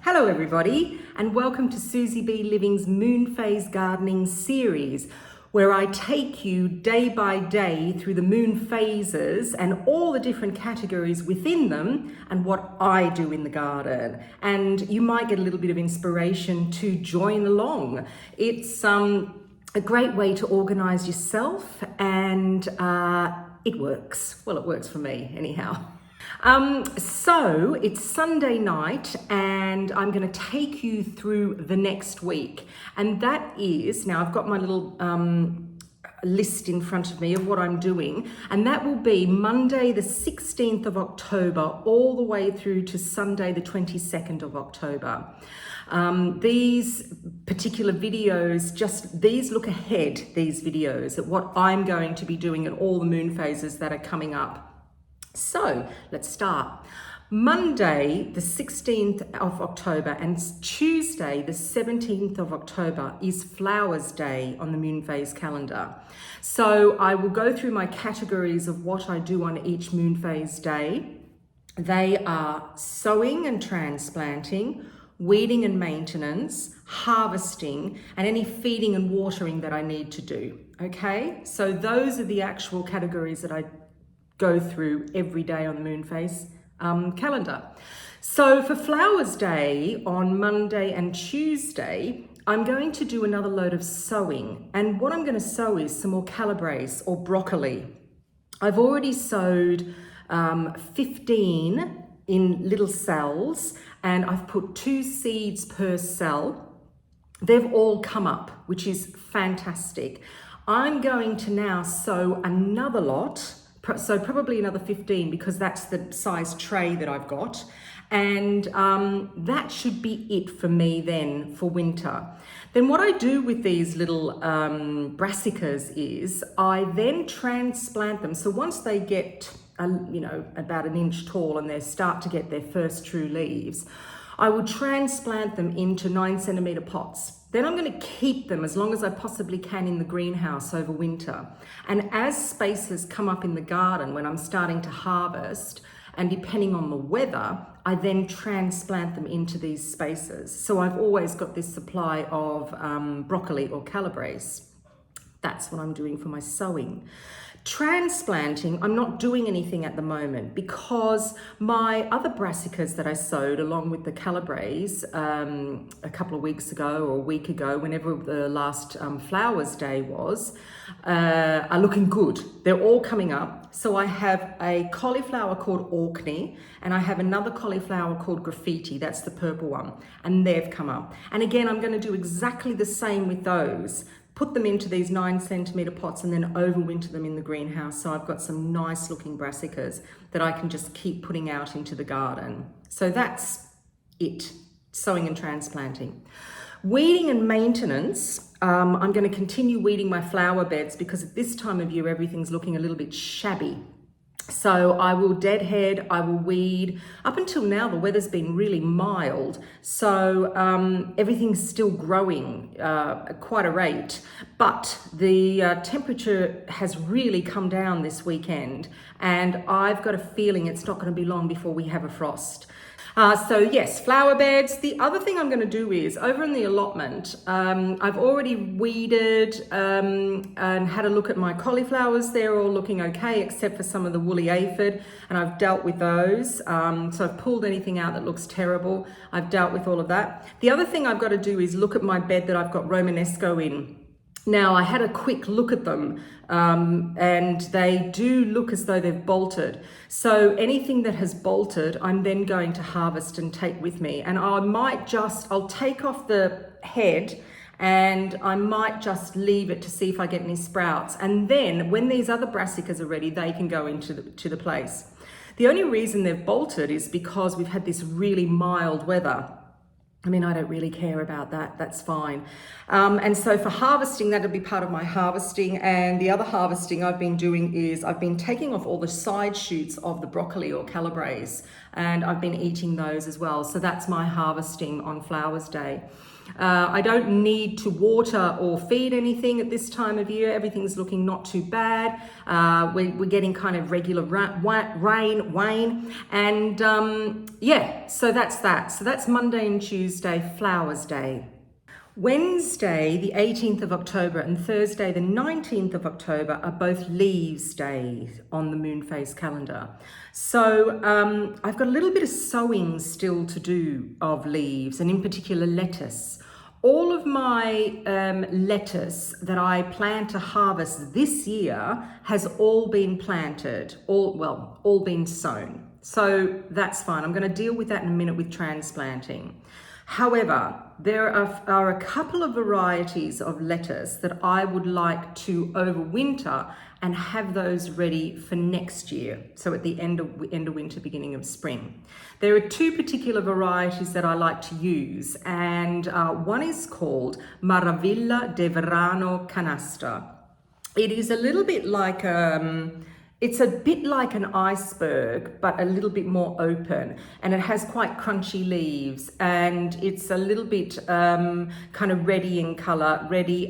Hello everybody, and welcome to SusyBLiving's Moonphase gardening series, where I take you day by day through the moon phases and all the different categories within them and what I do in the garden. And you might get a little bit of inspiration to join along. It's a great way to organize yourself, and it works. Well, it works for me anyhow. So it's Sunday night and I'm going to take you through the next week, and that is, now I've got my little list in front of me of what I'm doing, and that will be Monday the 16th of October all the way through to Sunday the 22nd of October. These particular videos, these look ahead, these videos, at what I'm going to be doing at all the moon phases that are coming up. So let's start. Monday, the 16th of October and Tuesday, the 17th of October is Flowers Day on the Moonphase calendar. So I will go through my categories of what I do on each Moonphase day. They are sowing and transplanting, weeding and maintenance, harvesting, and any feeding and watering that I need to do. Okay, so those are the actual categories that I go through every day on the Moonphase calendar. So for Flowers Day on Monday and Tuesday, I'm going to do another load of sowing. And what I'm going to sow is some more Calabrese or broccoli. I've already sowed 15 in little cells, and I've put 2 seeds per cell. They've all come up, which is fantastic. I'm going to now sow another lot, so probably another 15, because that's the size tray that I've got. And that should be it for me then for winter. Then what I do with these little brassicas is I then transplant them. So once they get, about an inch tall and they start to get their first true leaves, I will transplant them into 9-centimeter pots. Then I'm going to keep them as long as I possibly can in the greenhouse over winter. And as spaces come up in the garden when I'm starting to harvest, and depending on the weather, I then transplant them into these spaces. So I've always got this supply of broccoli or Calabrese. That's what I'm doing for my sowing. Transplanting, I'm not doing anything at the moment because my other brassicas that I sowed along with the Calabrese a couple of weeks ago or a week ago, whenever the last Flowers Day was, are looking good. They're all coming up. So I have a cauliflower called Orkney, and I have another cauliflower called Graffiti. That's the purple one, and they've come up. And again, I'm going to do exactly the same with those. Put them into these 9-centimeter pots and then overwinter them in the greenhouse. So I've got some nice looking brassicas that I can just keep putting out into the garden. So that's it, sowing and transplanting. Weeding and maintenance, I'm going to continue weeding my flower beds because at this time of year, everything's looking a little bit shabby. So I will deadhead, I will weed. Up until now, the weather's been really mild, so everything's still growing at quite a rate. But the temperature has really come down this weekend, and I've got a feeling it's not going to be long before we have a frost. So yes, flower beds. The other thing I'm going to do is, over in the allotment, I've already weeded and had a look at my cauliflowers. They're all looking okay, except for some of the woolly aphid, and I've dealt with those. So I've pulled anything out that looks terrible. I've dealt with all of that. The other thing I've got to do is look at my bed that I've got Romanesco in. Now, I had a quick look at them, and they do look as though they've bolted. So anything that has bolted, I'm then going to harvest and take with me. And I'll take off the head, and I might just leave it to see if I get any sprouts. And then when these other brassicas are ready, they can go into the place. The only reason they've bolted is because we've had this really mild weather. I mean, I don't really care about that. That's fine. And so for harvesting, that'll be part of my harvesting. And the other harvesting I've been doing is I've been taking off all the side shoots of the broccoli or Calabrese, and I've been eating those as well. So that's my harvesting on Flowers Day. I don't need to water or feed anything at this time of year. Everything's looking not too bad. We're getting kind of regular rain, and yeah, so that's that. So that's Monday and Tuesday, Flowers Day. Wednesday, the 18th of October, and Thursday, the 19th of October, are both Leaves Days on the Moonphase calendar. So I've got a little bit of sowing still to do of leaves, and in particular lettuce. All of my lettuce that I plan to harvest this year has all been planted, all been sown. So that's fine. I'm going to deal with that in a minute with transplanting. However, there are a couple of varieties of lettuce that I would like to overwinter and have those ready for next year. So at the end of winter, beginning of spring. There are two particular varieties that I like to use, and one is called Maravilla de Verano Canasta. It is a little bit like it's a bit like an iceberg, but a little bit more open, and it has quite crunchy leaves, and it's a little bit kind of reddy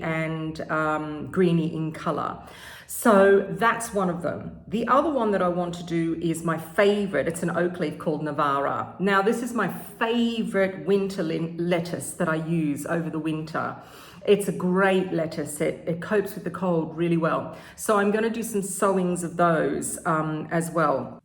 and greeny in color. So that's one of them. The other one that I want to do is my favorite. It's an oak leaf called Navara. Now, this is my favorite winter lettuce that I use over the winter. It's a great lettuce. It copes with the cold really well. So I'm going to do some sowings of those as well.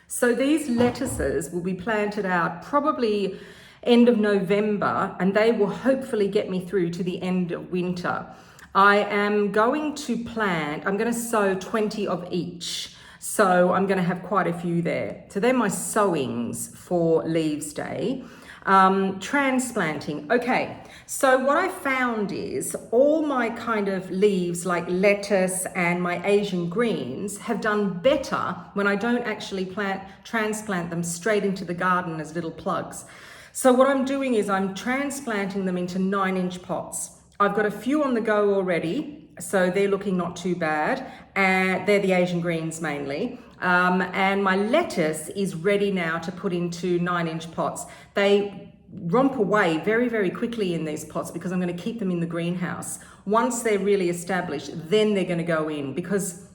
So these lettuces will be planted out probably end of November, and they will hopefully get me through to the end of winter. I am going to sow 20 of each. So I'm going to have quite a few there. So they're my sowings for Leaves Day. Transplanting. Okay, so what I found is all my kind of leaves like lettuce and my Asian greens have done better when I don't actually transplant them straight into the garden as little plugs. So what I'm doing is I'm transplanting them into 9-inch pots. I've got a few on the go already, so they're looking not too bad, and they're the Asian greens mainly. And my lettuce is ready now to put into 9-inch pots. They romp away very, very quickly in these pots because I'm going to keep them in the greenhouse. Once they're really established, then they're going to go in, because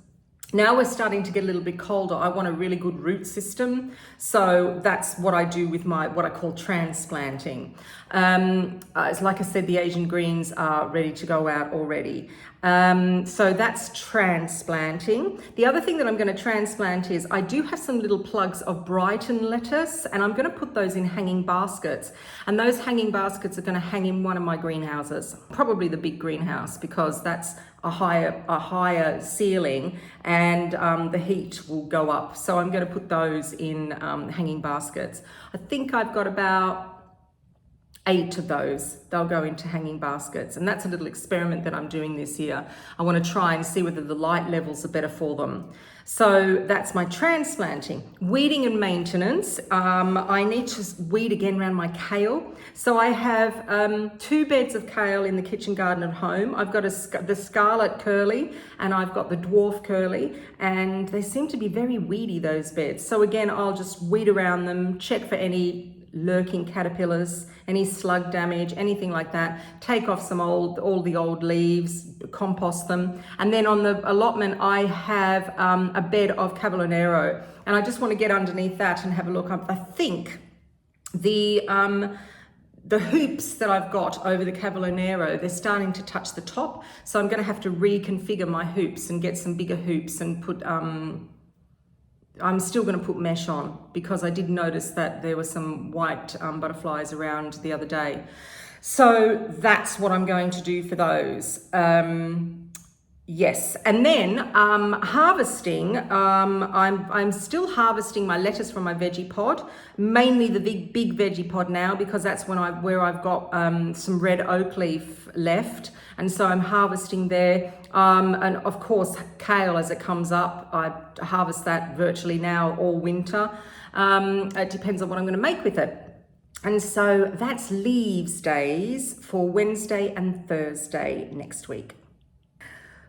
now we're starting to get a little bit colder. I want a really good root system. So that's what I do with what I call transplanting. Like I said, the Asian greens are ready to go out already. So that's transplanting. The other thing that I'm going to transplant is I do have some little plugs of Brighton lettuce, and I'm going to put those in hanging baskets. And those hanging baskets are going to hang in one of my greenhouses, probably the big greenhouse, because that's a higher ceiling, and the heat will go up. So I'm going to put those in hanging baskets. I think I've got about 8 of those. They'll go into hanging baskets, and that's a little experiment that I'm doing this year. I want to try and see whether the light levels are better for them. So that's my transplanting. Weeding and maintenance. I need to weed again around my kale. So I have 2 beds of kale in the kitchen garden at home. I've got the scarlet curly, and I've got the dwarf curly, and they seem to be very weedy, those beds. So again, I'll just weed around them, check for any lurking caterpillars, any slug damage, anything like that. Take off all the old leaves, compost them. And then on the allotment, I have a bed of Cavallonero, and I just want to get underneath that and have a look up. I think the hoops that I've got over the Cavallonero, they're starting to touch the top. So I'm going to have to reconfigure my hoops and get some bigger hoops and put, I'm still going to put mesh on, because I did notice that there were some white butterflies around the other day. So that's what I'm going to do for those. Yes, and then harvesting. I'm still harvesting my lettuce from my Vegepod, mainly the big Vegepod now, because that's where I've got some red oak leaf left, and so I'm harvesting there. And of course, kale as it comes up, I harvest that virtually now all winter. It depends on what I'm going to make with it. And so that's leaves days for Wednesday and Thursday next week.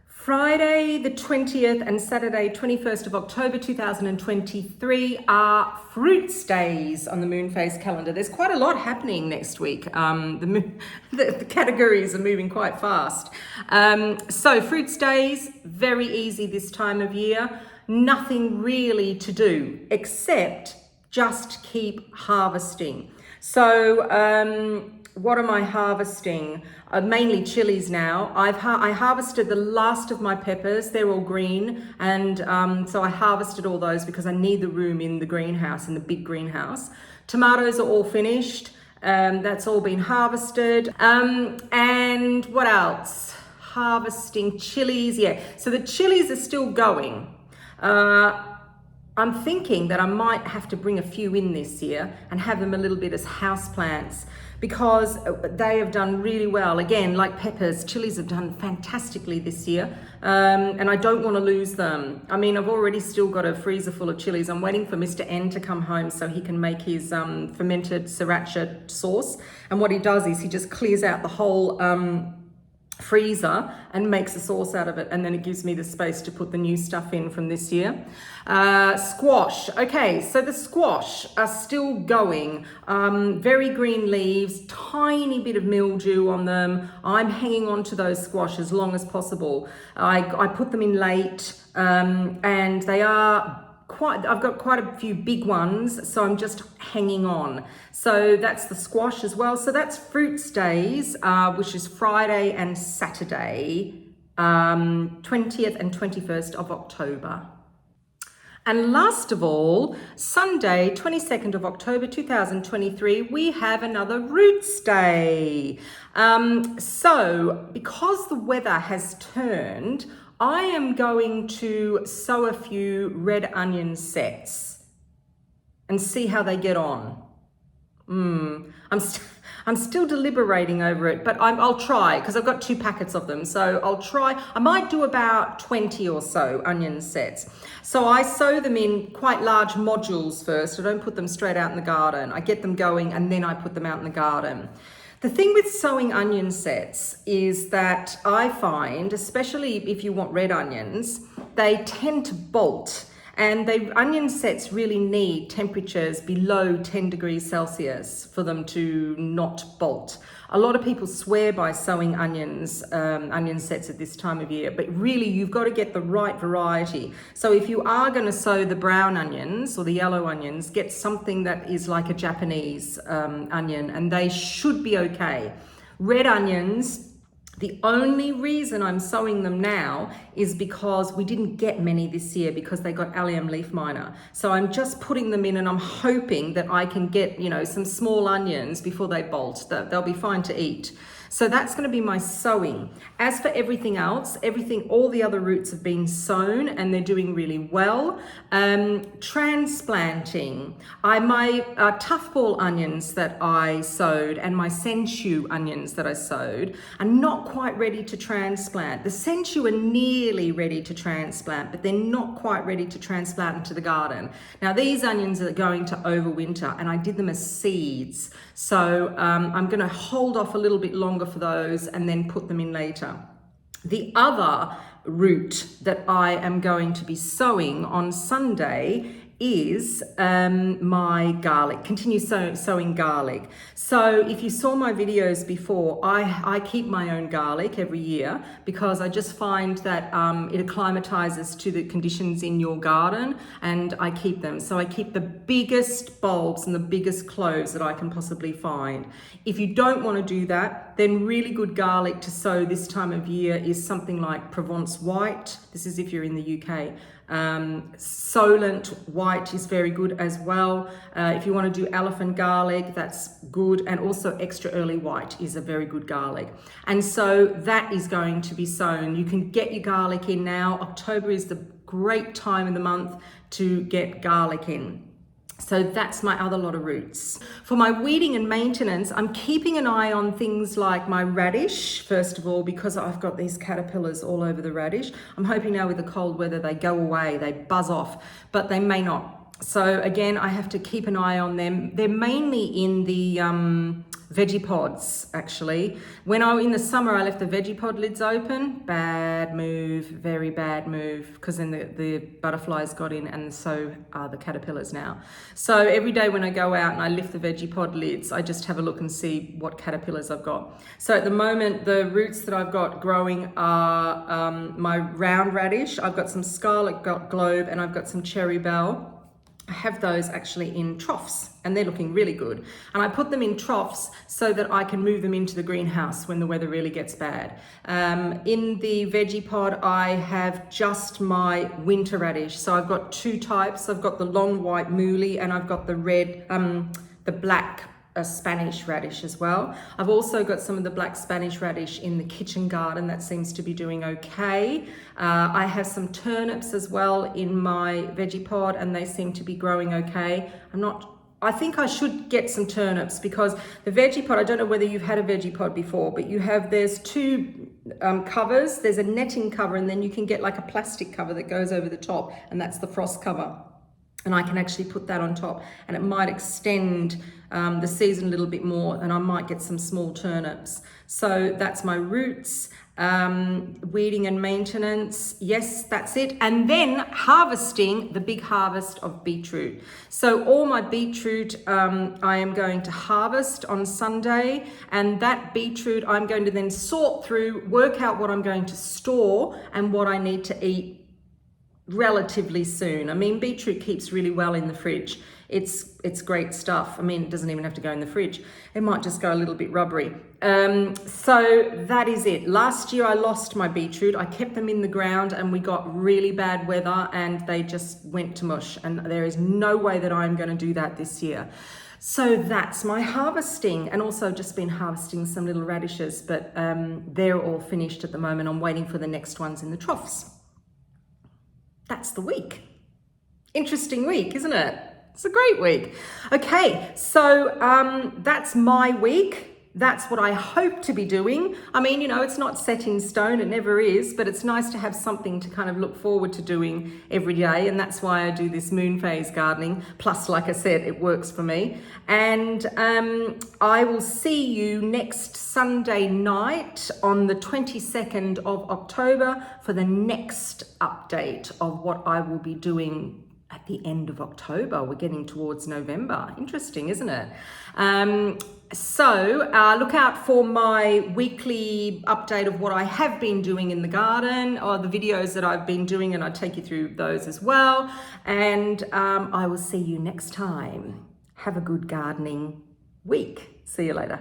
Friday the 20th and Saturday 21st of October 2023 are fruits days on the Moonphase calendar. There's quite a lot happening next week. The categories are moving quite fast. So fruits days, very easy this time of year. Nothing really to do except just keep harvesting. So what am I harvesting? Mainly chilies now. I harvested the last of my peppers. They're all green, and so I harvested all those because I need the room in the greenhouse, in the big greenhouse. Tomatoes are all finished. That's all been harvested. And what else? Harvesting chilies. Yeah, so the chilies are still going. I'm thinking that I might have to bring a few in this year and have them a little bit as houseplants because they have done really well. Again, like peppers, chilies have done fantastically this year, and I don't want to lose them. I mean, I've already still got a freezer full of chilies. I'm waiting for Mr. N to come home so he can make his fermented sriracha sauce. And what he does is he just clears out the whole freezer and makes a sauce out of it, and then it gives me the space to put the new stuff in from this year. Squash. Okay, so the squash are still going. Very green leaves, tiny bit of mildew on them. I'm hanging on to those squash as long as possible. I put them in late, and they are I've got quite a few big ones, so I'm just hanging on. So that's the squash as well. So that's fruits days, which is Friday and Saturday, 20th and 21st of October. And last of all, Sunday, 22nd of October 2023, we have another Roots Day. So because the weather has turned, I am going to sow a few red onion sets and see how they get on. I'm still deliberating over it, but I'll try because I've got 2 packets of them. So I'll try. I might do about 20 or so onion sets. So I sow them in quite large modules first. I don't put them straight out in the garden. I get them going and then I put them out in the garden. The thing with sowing onion sets is that I find, especially if you want red onions, they tend to bolt, and onion sets really need temperatures below 10 degrees Celsius for them to not bolt. A lot of people swear by sowing onion sets at this time of year, but really you've got to get the right variety. So if you are going to sow the brown onions or the yellow onions, get something that is like a Japanese onion, and they should be okay. Red onions, the only reason I'm sowing them now is because we didn't get many this year because they got allium leaf miner. So I'm just putting them in and I'm hoping that I can get, some small onions before they bolt. They'll be fine to eat. So that's going to be my sowing. As for everything else, all the other roots have been sown and they're doing really well. Transplanting. My tough ball onions that I sowed and my sensu onions that I sowed are not quite ready to transplant. The sensu are nearly ready to transplant, but they're not quite ready to transplant into the garden. Now these onions are going to overwinter, and I did them as seeds. So I'm going to hold off a little bit longer for those and then put them in later. The other root that I am going to be sowing on Sunday is my garlic. Continue sowing garlic. So if you saw my videos before, I keep my own garlic every year because I just find that it acclimatizes to the conditions in your garden, and I keep them. So I keep the biggest bulbs and the biggest cloves that I can possibly find. If you don't want to do that, then really good garlic to sow this time of year is something like Provence white. This is if you're in the UK. Solent white is very good as well. If you want to do elephant garlic, that's good. And also extra early white is a very good garlic. And so that is going to be sown. You can get your garlic in now. October is the great time of the month to get garlic in. So that's my other lot of roots. For my weeding and maintenance, I'm keeping an eye on things like my radish, first of all, because I've got these caterpillars all over the radish. I'm hoping now with the cold weather they go away, they buzz off, but they may not. So again, I have to keep an eye on them. They're mainly in the Vegepods, actually. When in the summer, I left the Vegepod lids open. Bad move, very bad move, because then the butterflies got in, and so are the caterpillars now. So every day when I go out and I lift the Vegepod lids, I just have a look and see what caterpillars I've got. So at the moment, the roots that I've got growing are my round radish. I've got some scarlet globe, and I've got some cherry bell. I have those actually in troughs, and they're looking really good. And I put them in troughs so that I can move them into the greenhouse when the weather really gets bad. In the Vegepod, I have just my winter radish. So I've got two types. I've got the long white mooly, and I've got the red, the black Spanish radish as well. I've also got some of the black Spanish radish in the kitchen garden. That seems to be doing okay. I have some turnips as well in my Vegepod, and they seem to be growing okay. I think I should get some turnips, because the Vegepod, I don't know whether you've had a Vegepod before, but there's two covers. There's a netting cover, and then you can get like a plastic cover that goes over the top, and that's the frost cover. And I can actually put that on top, and it might extend the season a little bit more, and I might get some small turnips. So that's my roots, weeding and maintenance. Yes, that's it. And then harvesting, the big harvest of beetroot. So all my beetroot, I am going to harvest on Sunday, and that beetroot I'm going to then sort through, work out what I'm going to store and what I need to eat relatively soon. I mean, beetroot keeps really well in the fridge. It's great stuff. I mean, it doesn't even have to go in the fridge. It might just go a little bit rubbery. So that is it. Last year I lost my beetroot. I kept them in the ground, and we got really bad weather, and they just went to mush, and there is no way that I'm going to do that this year. So that's my harvesting, and also just been harvesting some little radishes, but they're all finished at the moment. I'm waiting for the next ones in the troughs. That's the week. Interesting week, isn't it? It's a great week. Okay, so that's my week. That's what I hope to be doing. I mean, you know, it's not set in stone, it never is, but it's nice to have something to kind of look forward to doing every day, and that's why I do this Moonphase gardening. Plus, like I said, it works for me. And I will see you next Sunday night on the 22nd of October for the next update of what I will be doing at the end of October. We're getting towards November. Interesting, isn't it? So look out for my weekly update of what I have been doing in the garden, or the videos that I've been doing, and I'll take you through those as well. And I will see you next time. Have a good gardening week. See you later.